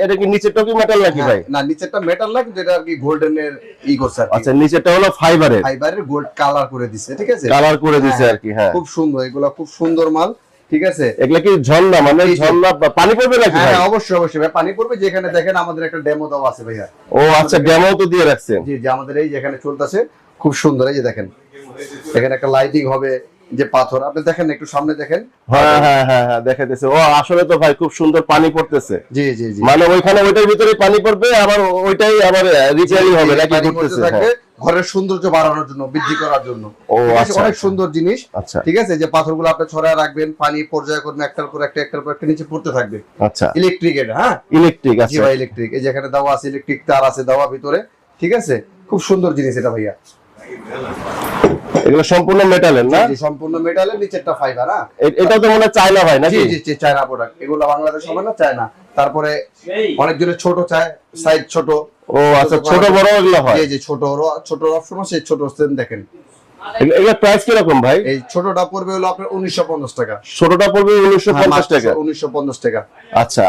এটা কি নিচেরটা কি মেটাল নাকি ভাই? না, নিচেরটা মেটাল না, কিন্তু এটা আর কি গোল্ডেনের করছে আর কি। আচ্ছা, নিচেরটা হলো ফাইবারের গোল্ড কালার করে দিছে, ঠিক আছে, কালার করে দিছে আর কি। হ্যাঁ, খুব সুন্দর, এগুলা খুব সুন্দর মাল, ঠিক আছে। এগুলা কি ঝর্ণা, মানে ঝর্ণা পানি পড়বে নাকি ভাই? হ্যাঁ, অবশ্যই অবশ্যই ভাই, পানি পড়বে। যেখানে দেখেন আমাদের একটা ডেমো দেওয়া আছে ভাইয়া। ও আচ্ছা, ডেমো তো দিয়ে রাখছেন। জি জি, আমাদের এই যেখানে চলতেছে খুব সুন্দর। এই যে দেখেন, এখানে একটা লাইটিং হবে, যে পাথর আপনি দেখেন, একটু সামনে দেখেন। হ্যাঁ হ্যাঁ হ্যাঁ হ্যাঁ, দেখাইতেছে। ও আসলে তো ভাই খুব সুন্দর পানি পড়তেছে। জি জি জি, মানে ওইখানে ওইটার ভিতরে পানি পড়বে, আবার ওইটাই আবার রিপেয়ারিং হবে নাকি করতেছে? হ্যাঁ, ঘরের সৌন্দর্য বাড়ানোর জন্য, বৃদ্ধি করার জন্য। ও ঠিক আছে, আচ্ছা, অনেক সুন্দর জিনিস। আচ্ছা ঠিক আছে, যে পাথরগুলো আপনি ছড়ায় রাখবেন, পানি পর্যায়ক্রমে একটার পর একটা একটার পর একটা নিচে পড়তে থাকবে। আচ্ছা, ইলেকট্রিক, এটা হ্যাঁ ইলেকট্রিক। জি আচ্ছা, ভাই, ইলেকট্রিক। এই যেখানে দেওয়া আছে ইলেকট্রিক তার আছে দেওয়া ভিতরে, ঠিক আছে, খুব সুন্দর জিনিস এটা ভাইয়া। এগুলো সম্পূর্ণ মেটালের না? জি, সম্পূর্ণ মেটালের, নিচেরটা ফাইবার। হ্যাঁ, এটা তো মনে হয় চায়না ভাই নাকি? জি জি, চায়না প্রোডাক্ট। এগুলো বাংলাদেশ হবে না, চায়না। তারপরে অনেকজনের ছোট চায়, সাইজ ছোট। ও আচ্ছা, ছোট বড় এগুলো হয়? জি জি, ছোট অপশন আছে, ছোট সেম দেখেন। এগুলো প্রাইস কি রকম ভাই? এই ছোটটা পড়বে হলো আপনার 1950 টাকা। ছোটটা পড়বে 1950 টাকা। 1950 টাকা। আচ্ছা।